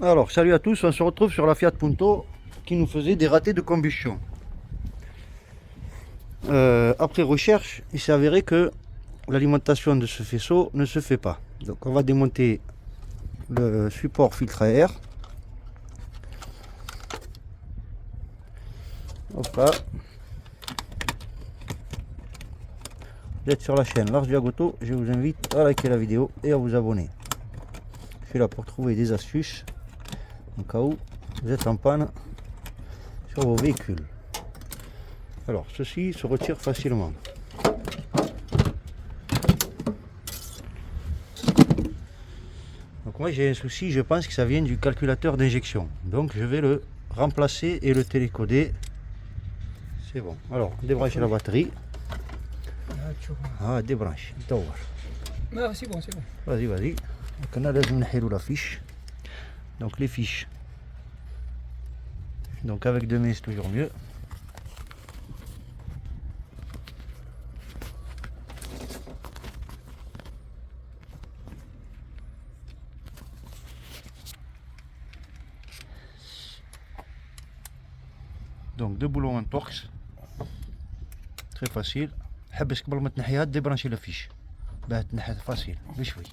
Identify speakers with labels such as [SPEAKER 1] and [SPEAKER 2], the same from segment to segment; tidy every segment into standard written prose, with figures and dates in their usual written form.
[SPEAKER 1] Alors, salut à tous, on se retrouve sur la Fiat Punto qui nous faisait des ratés de combustion. Après recherche, il s'est avéré que l'alimentation de ce faisceau ne se fait pas. Donc on va démonter le support filtre à air. Hop là. Vous êtes sur la chaîne Lars Viagotto, je vous invite à liker la vidéo et à vous abonner. Je suis là pour trouver des astuces au cas où vous êtes en panne sur vos véhicules. Alors ceci se retire facilement. Donc moi j'ai un souci, je pense que ça vient du calculateur d'injection. Donc je vais le remplacer et le télécoder. C'est bon. Alors débrancher la batterie. Ah débranche.
[SPEAKER 2] Ah, c'est bon, c'est bon.
[SPEAKER 1] Vas-y, vas-y. Donc on a la fiche. Donc les fiches. Donc avec deux mains c'est toujours mieux. Donc deux boulons en torx. Très facile. حبس قبل ما تنحيها ديبرانشي لا فيش باه تنحى فاسيل بشوي.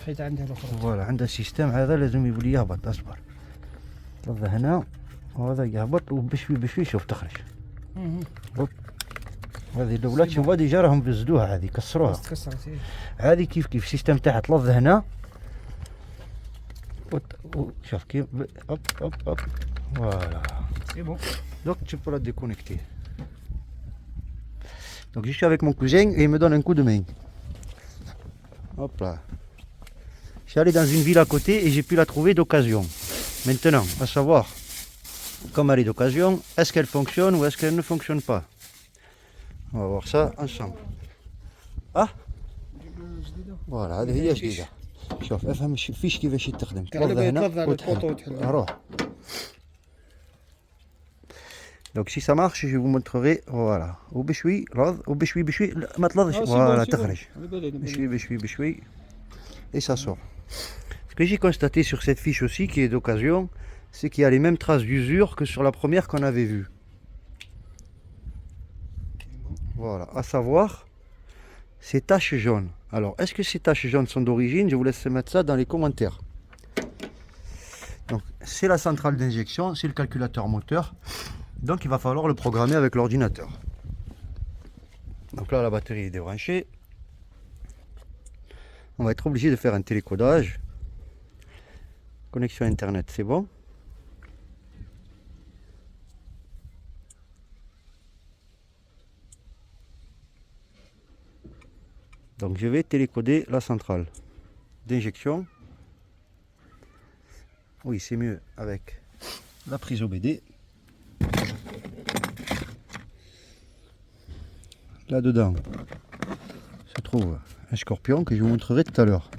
[SPEAKER 2] حيت عندها الاخرى.
[SPEAKER 1] فوالا عندها السيستم هذا لازم يولي يهبط. اصبر لظى هنا وهذا يهبط وبشوي بشوي شوف تخرج. هذه الاولاد شوفوا ديجا راهم بزدوها هذه كسروها.
[SPEAKER 2] تكسرت
[SPEAKER 1] هذه كيف السيستم تاعها تلظ هنا شوف كيف هوب هوب هوب فوالا
[SPEAKER 2] سي بون.
[SPEAKER 1] donc tu peux la déconnecter. Donc je suis avec mon cousin et il me donne un coup de main. Hop là. Je suis allé dans une ville à côté et j'ai pu la trouver d'occasion. Maintenant, à savoir, comme elle est d'occasion, est-ce qu'elle fonctionne ou est-ce qu'elle ne fonctionne pas? On va voir ça ensemble. Ah voilà, هذه هي جديدة. شوف افهم الفيش كيفاش يتخدم. تلظ هنا وتحل. روح. Donc si ça marche, je vous montrerai. Voilà. وبشوي رض وبشوي بشوي ما تلظش. Voilà, تخرج. بشوي بشوي بشوي. Et ça sort. Ce que j'ai constaté sur cette fiche aussi, qui est d'occasion, c'est qu'il y a les mêmes traces d'usure que sur la première qu'on avait vue. Voilà. À savoir, ces taches jaunes. Alors, est-ce que ces taches jaunes sont d'origine? Je vous laisse mettre ça dans les commentaires. Donc, c'est la centrale d'injection, c'est le calculateur moteur. Donc il va falloir le programmer avec l'ordinateur. Donc là la batterie est débranchée. On va être obligé de faire un télécodage. Connexion internet, c'est bon. Donc je vais télécoder la centrale d'injection. Oui, c'est mieux avec la prise OBD. Là-dedans se trouve un scorpion que je vous montrerai tout à l'heure.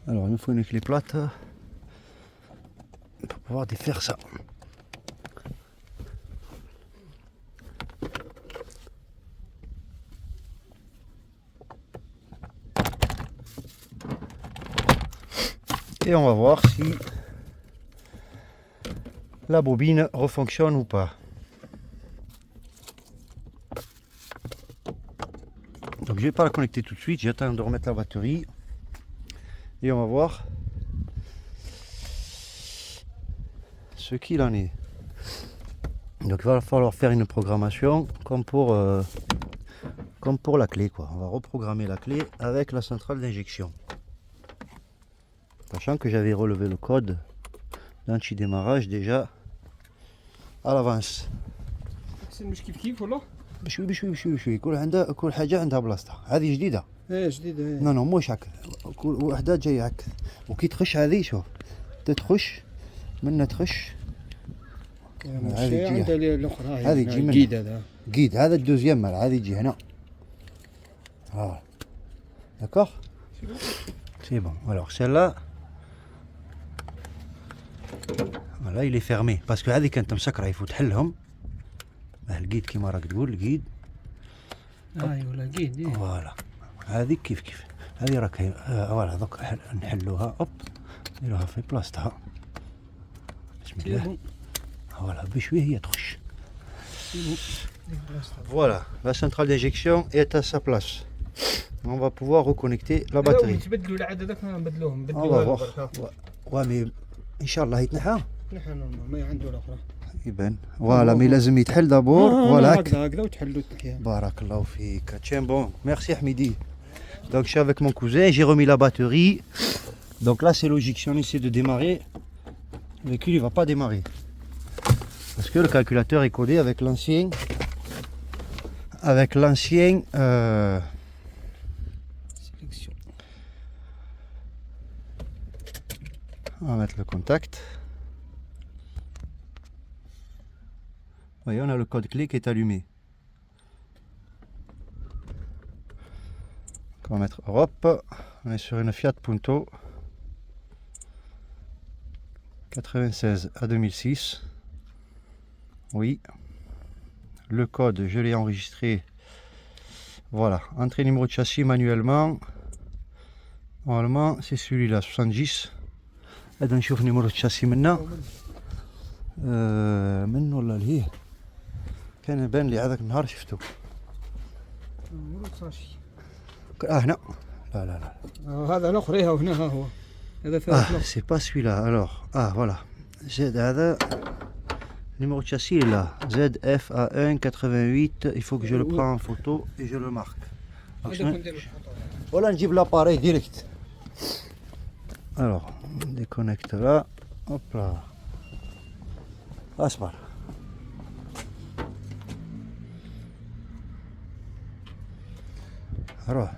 [SPEAKER 1] Alors il me faut une clé plate pour pouvoir défaire ça. Et on va voir si la bobine refonctionne ou pas. Donc je vais pas la connecter tout de suite, j'attends de remettre la batterie et on va voir ce qu'il en est. Donc il va falloir faire une programmation comme pour la clé quoi. On va reprogrammer la clé avec la centrale d'injection. Sachant que j'avais relevé le code d'anti-démarrage déjà à l'avance.
[SPEAKER 2] C'est مش كيف ولا؟
[SPEAKER 1] بشوي بشوي بشوي بشوي كل حاجة عندها بلاصتها. هذه جديدة.
[SPEAKER 2] ايه جديدة.
[SPEAKER 1] نو نو مش هكذا. كل وحدة جاية هكذا. وكي تخش هذه شوف. تخش منها تخش.
[SPEAKER 2] هذه عندها الأخرى.
[SPEAKER 1] هذه تجي منها.
[SPEAKER 2] جيد هذا.
[SPEAKER 1] جيد هذا الدوزيام مال هذه تجي هنا. ها. D'accord? C'est bon. Alors celle-là. Voilà, il est fermé parce que هذه كانت مسكرة يفوت تحلهم. الجيد كيما راك تقول الجيد.
[SPEAKER 2] ايوا الجيد.
[SPEAKER 1] فوالا. هذه كيف هذه راك فوالا دوك نحلوها. هوب Il a fait place là.
[SPEAKER 2] C'est bon.
[SPEAKER 1] Voilà, بشوية هي تخش.
[SPEAKER 2] C'est bon.
[SPEAKER 1] Voilà, la centrale d'injection est à sa place. On va pouvoir reconnecter la
[SPEAKER 2] لا
[SPEAKER 1] batterie.
[SPEAKER 2] تبدلوا العدد هذاك نبدلوهم
[SPEAKER 1] On va
[SPEAKER 2] بدلوها
[SPEAKER 1] voir.
[SPEAKER 2] برك.
[SPEAKER 1] Ouais, mais Inch'Allah يتنحى.
[SPEAKER 2] نحن نورمال ما عنده الاخرى.
[SPEAKER 1] يبان. Voilà, mais لازم يتحل d'abord. Voilà.
[SPEAKER 2] هكذا وتحلوا التحية.
[SPEAKER 1] Barakallahu fik. Tiens bon, merci Ahmidi. Donc je suis avec mon cousin, j'ai remis la batterie. Donc là c'est logique, si on essaie de démarrer, le véhicule il va pas démarrer. Parce que le calculateur est codé avec l'ancien.
[SPEAKER 2] Sélection.
[SPEAKER 1] On va mettre le contact. Vous voyez, on a le code clé qui est allumé. On va mettre Europe. On est sur une Fiat Punto 96 à 2006. Oui. Le code, je l'ai enregistré. Voilà. Entrée numéro de châssis manuellement. Normalement, c'est celui-là, 70. هذا نشوف numéro de châssis maintenant. من ولا لهيه كان يبان لي هذاك النهار شفته. هنا. لا لا لا.
[SPEAKER 2] هذا الاخر ايه هنا ها هو. هذا ثالث.
[SPEAKER 1] C'est pas celui-là. Alors, voilà. Z هذا. Numéro de châssis est là. ZFA1 88. Il faut que je le prenne en photo et je le marque. Voilà, on dit l'appareil direct. Alors, on déconnecte là. Hop là. Asbar. Alors.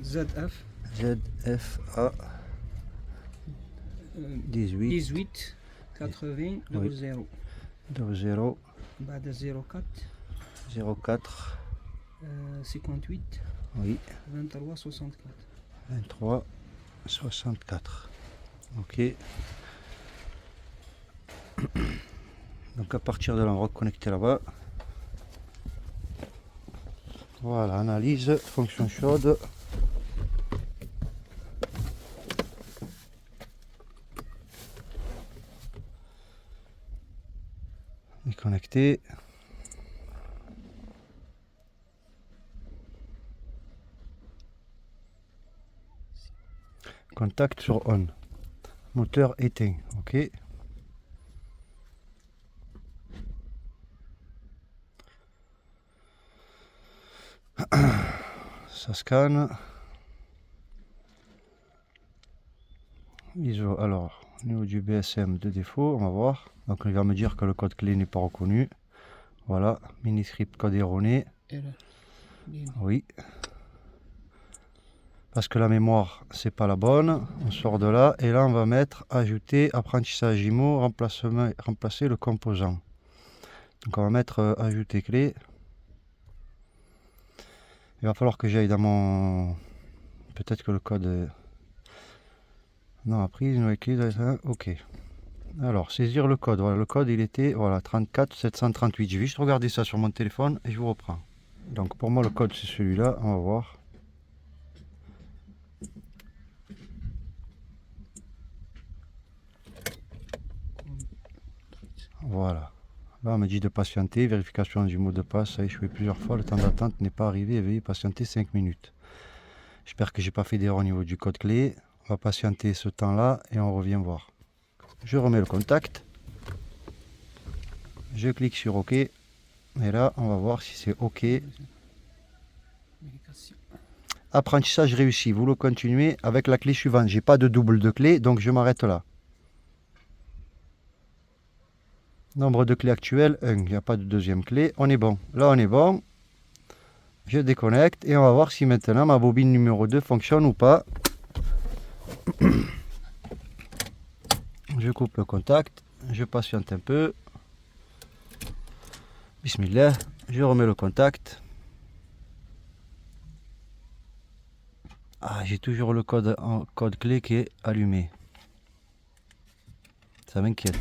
[SPEAKER 1] ZFA
[SPEAKER 2] 18 80 00
[SPEAKER 1] 00
[SPEAKER 2] بعد 04
[SPEAKER 1] 04
[SPEAKER 2] 58
[SPEAKER 1] oui
[SPEAKER 2] 23 64
[SPEAKER 1] 23 64. Ok. Donc à partir de là, on va reconnecter là-bas. Voilà, analyse, fonction chaude. Et connecté. Contact sur on. Moteur éteint. Ok. Ça scanne. ISO. Alors, au niveau du BSM de défaut, on va voir. Donc il va me dire que le code clé n'est pas reconnu. Voilà, mini-script code erroné. Oui. Parce que la mémoire, c'est pas la bonne. On sort de là. Et là, on va mettre ajouter apprentissage IMO, remplacer le composant. Donc on va mettre ajouter clé. Il va falloir que j'aille dans mon... Peut-être que le code... Non, prise, ok. Alors, saisir le code. Voilà, le code, il était, voilà, 34 738. Je vais juste regarder ça sur mon téléphone et je vous reprends. Donc, pour moi, le code, c'est celui-là. On va voir. Voilà. Là, on me dit de patienter. Vérification du mot de passe a échoué plusieurs fois. Le temps d'attente n'est pas arrivé. Veuillez patienter 5 minutes. J'espère que j'ai pas fait d'erreur au niveau du code clé. On va patienter ce temps-là et on revient voir. Je remets le contact. Je clique sur OK. Et là, on va voir si c'est OK. Apprentissage réussi. Vous le continuez avec la clé suivante. J'ai pas de double de clé, donc je m'arrête là. Nombre de clés actuelles, 1. Il n'y a pas de deuxième clé. On est bon. Là, on est bon. Je déconnecte et on va voir si maintenant ma bobine numéro 2 fonctionne ou pas. Je coupe le contact. Je patiente un peu. Bismillah. Je remets le contact. Ah, j'ai toujours le code clé qui est allumé. Ça m'inquiète.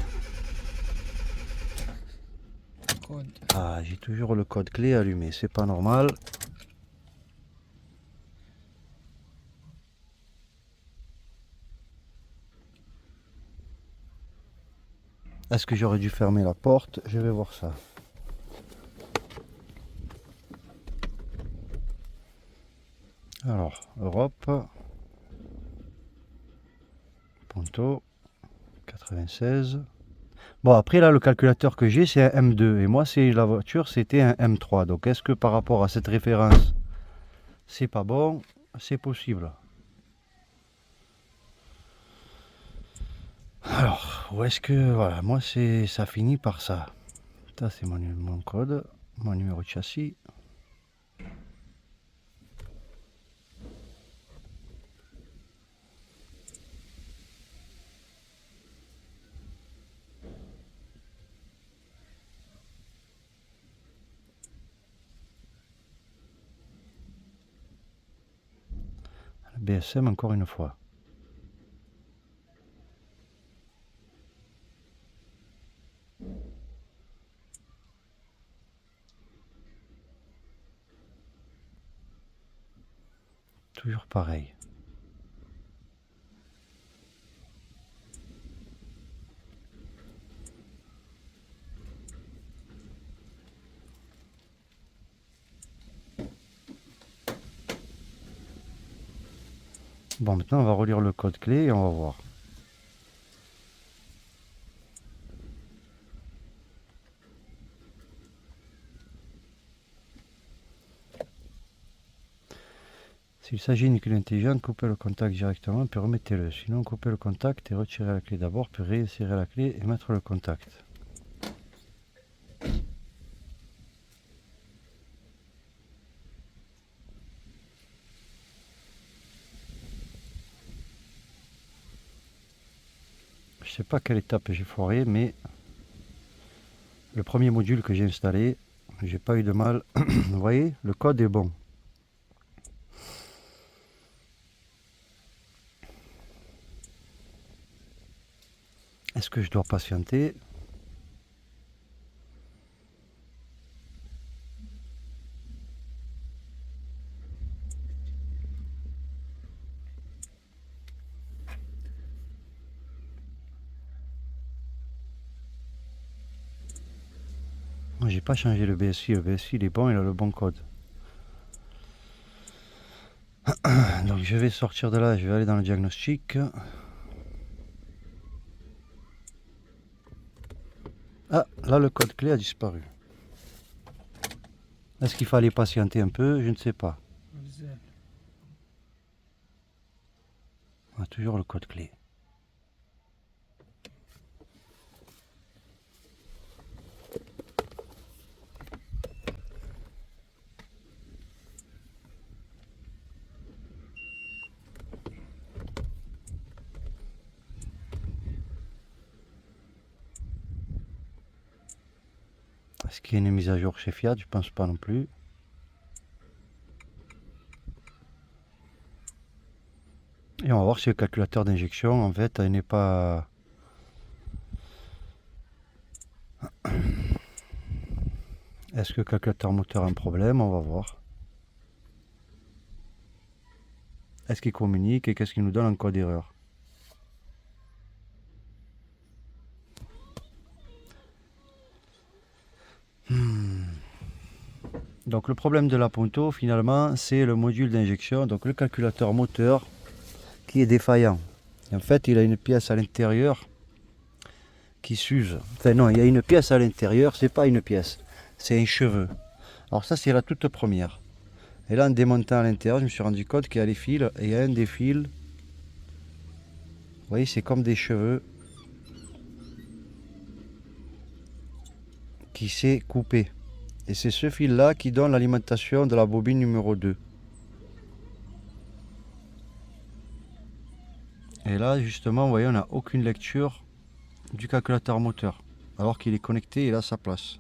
[SPEAKER 1] Ah, j'ai toujours le code clé allumé. C'est pas normal. Est-ce que j'aurais dû fermer la porte? Je vais voir ça. Alors, Europe. Ponto. 96. Bon, après là, le calculateur que j'ai, c'est un M2. Et moi, c'est la voiture, c'était un M3. Donc, est-ce que par rapport à cette référence, c'est pas bon? C'est possible. Alors, où est-ce que... Voilà, moi, ça finit par ça. Ça, c'est mon code, mon numéro de châssis. BSM encore une fois. Toujours pareil. Bon, maintenant on va relire le code clé et on va voir. S'il s'agit d'une clé intelligente, coupez le contact directement puis remettez-le. Sinon, coupez le contact et retirez la clé d'abord, puis réinsérer la clé et mettre le contact. Je sais pas quelle étape j'ai foiré, mais le premier module que j'ai installé, j'ai pas eu de mal. Vous voyez, le code est bon. Est-ce que je dois patienter? J'ai pas changé le BSI il est bon, il a le bon code. Donc je vais sortir de là, je vais aller dans le diagnostic. Ah, là le code clé a disparu. Est-ce qu'il fallait patienter un peu? Je ne sais pas. On a toujours le code clé. Est-ce qu'il y a une mise à jour chez Fiat? Je pense pas non plus. Et on va voir si le calculateur d'injection en fait n'est pas... Est-ce que le calculateur moteur a un problème? On va voir. Est-ce qu'il communique et qu'est-ce qu'il nous donne en code d'erreur? Donc le problème de la Ponto finalement c'est le module d'injection, donc le calculateur moteur qui est défaillant. Et en fait il a une pièce à l'intérieur qui s'use. Enfin non, il y a une pièce à l'intérieur, c'est pas une pièce, c'est un cheveu. Alors ça c'est la toute première. Et là en démontant à l'intérieur je me suis rendu compte qu'il y a les fils et il y a un des fils. Vous voyez c'est comme des cheveux qui s'est coupé. Et c'est ce fil là qui donne l'alimentation de la bobine numéro 2. Et là justement vous voyez on n'a aucune lecture du calculateur moteur alors qu'il est connecté et il a sa place.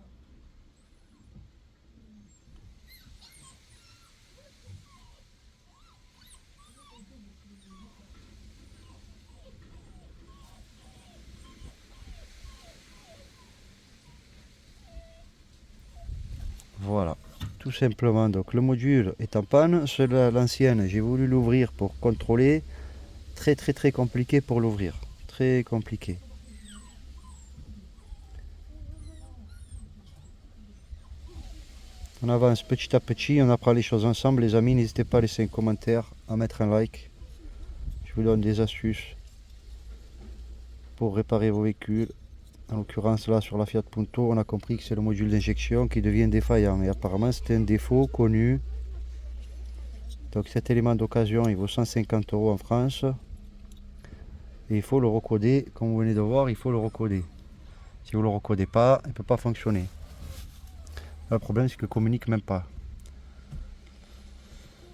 [SPEAKER 1] Voilà, tout simplement. Donc le module est en panne. L'ancienne, j'ai voulu l'ouvrir pour contrôler. Très compliqué pour l'ouvrir. Très compliqué. On avance petit à petit, on apprend les choses ensemble. Les amis, n'hésitez pas à laisser un commentaire, à mettre un like. Je vous donne des astuces pour réparer vos véhicules. En l'occurrence là sur la Fiat Punto, on a compris que c'est le module d'injection qui devient défaillant. Et apparemment c'était un défaut connu. Donc cet élément d'occasion il vaut 150 € en France. Et il faut le recoder, comme vous venez de voir, il faut le recoder. Si vous ne le recodez pas, il ne peut pas fonctionner. Là, le problème c'est qu'il ne communique même pas.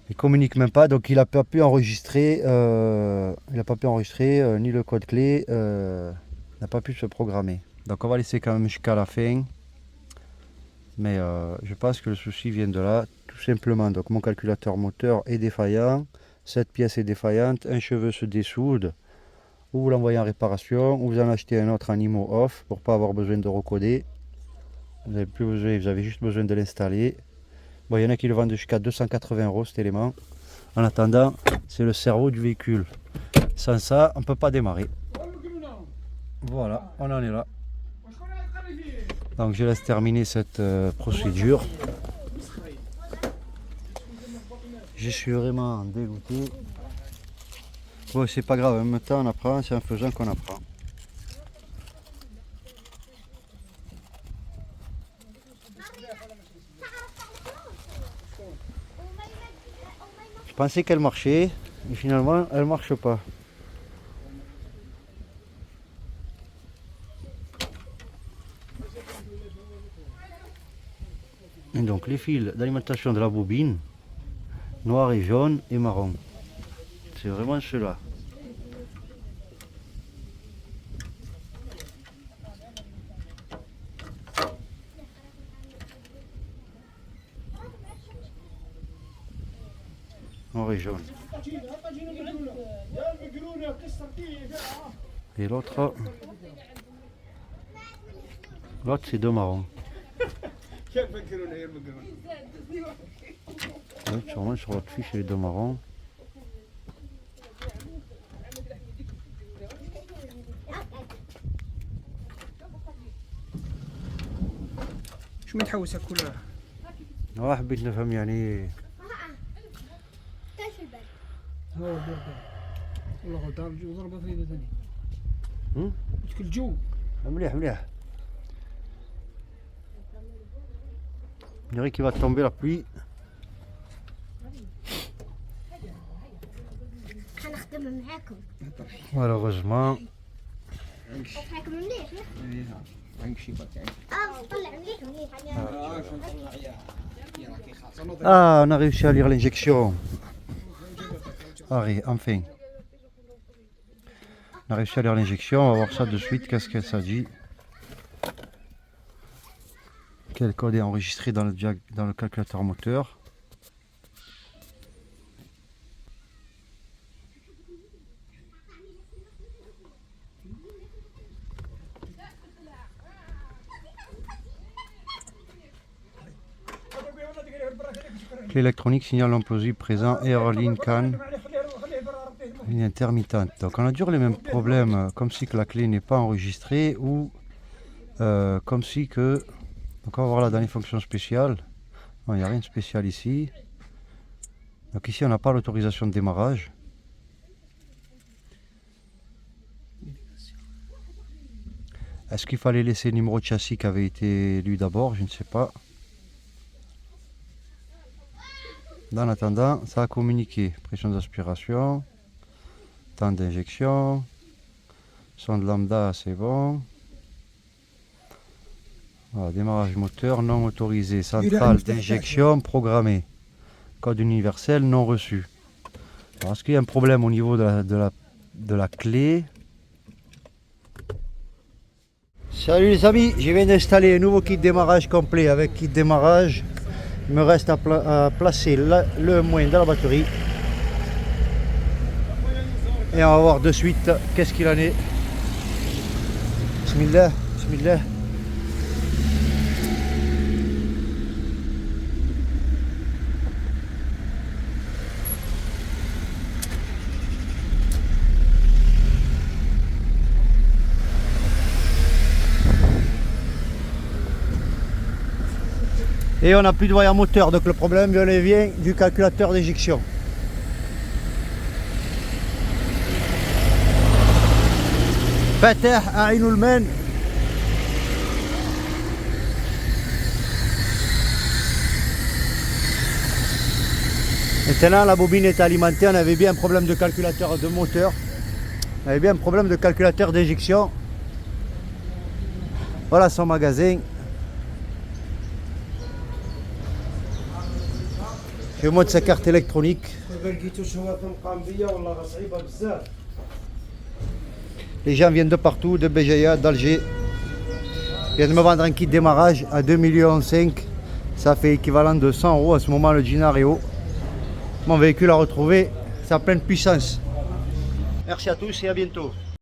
[SPEAKER 1] Il communique même pas, donc il n'a pas pu enregistrer, ni le code clé, n'a pas pu se programmer. Donc on va laisser quand même jusqu'à la fin. Mais je pense que le souci vient de là, tout simplement. Donc mon calculateur moteur est défaillant, cette pièce est défaillante, un cheveu se dessoude, ou vous l'envoyez en réparation, ou vous en achetez un autre en IMO off pour pas avoir besoin de recoder. Vous n'avez plus besoin, vous avez juste besoin de l'installer. Bon, il y en a qui le vendent jusqu'à 280 € cet élément. En attendant, c'est le cerveau du véhicule. Sans ça, on ne peut pas démarrer. Voilà, on en est là. Donc je laisse terminer cette procédure. Je suis vraiment dégoûté. Bon, c'est pas grave, en même temps on apprend, c'est en faisant qu'on apprend. Je pensais qu'elle marchait, et finalement elle marche pas. Et donc les fils d'alimentation de la bobine, noir et jaune et marron. C'est vraiment ceux-là. Noir et jaune. Et l'autre c'est deux marrons. Oui, sûrement sur votre fiche les deux marrons.
[SPEAKER 2] شو متحوسة كلها؟
[SPEAKER 1] حبيت نفهم يعني.
[SPEAKER 2] هو بركة والله غدار الجو ضربة فريدة ثانية. قلت لك الجو
[SPEAKER 1] مليح مليح. On dirait qu'il va tomber la pluie. Malheureusement. Ah, on a réussi à lire l'injection. Allez, enfin. On a réussi à lire l'injection, on va voir ça de suite, qu'est-ce que ça dit. Quel code est enregistré dans le calculateur moteur. Clé électronique, signal non plausible présent, error line can, ligne intermittente. Donc on a toujours les mêmes problèmes, comme si que la clé n'est pas enregistrée ou comme si que... Donc on va voir là dans les fonctions spéciales. Il n'y a rien de spécial ici. Donc ici on n'a pas l'autorisation de démarrage. Est-ce qu'il fallait laisser le numéro de châssis qui avait été lu d'abord? Je ne sais pas. En attendant, ça a communiqué. Pression d'aspiration, temps d'injection, sonde lambda, c'est bon. Voilà, démarrage moteur non autorisé, centrale d'injection programmée, code universel non reçu. Alors, est-ce qu'il y a un problème au niveau de la clé? Salut les amis, je viens d'installer un nouveau kit démarrage complet avec kit démarrage. Il me reste à placer le moins dans la batterie. Et on va voir de suite qu'est-ce qu'il en est. Bismillah, bismillah. Et on n'a plus de voyant moteur, donc le problème vient du calculateur d'éjection. فاتح أعين الماء. Maintenant la bobine est alimentée, on avait bien un problème de calculateur de moteur, on avait bien un problème de calculateur d'éjection. Voilà son magasin. Je vous montre sa carte électronique. Les gens viennent de partout, de Béjaïa, d'Alger. Ils viennent me vendre un kit démarrage à 2,5 millions. Ça fait équivalent de 100 € à ce moment le Ginario. Mon véhicule à retrouver sa pleine puissance. Merci à tous et à bientôt.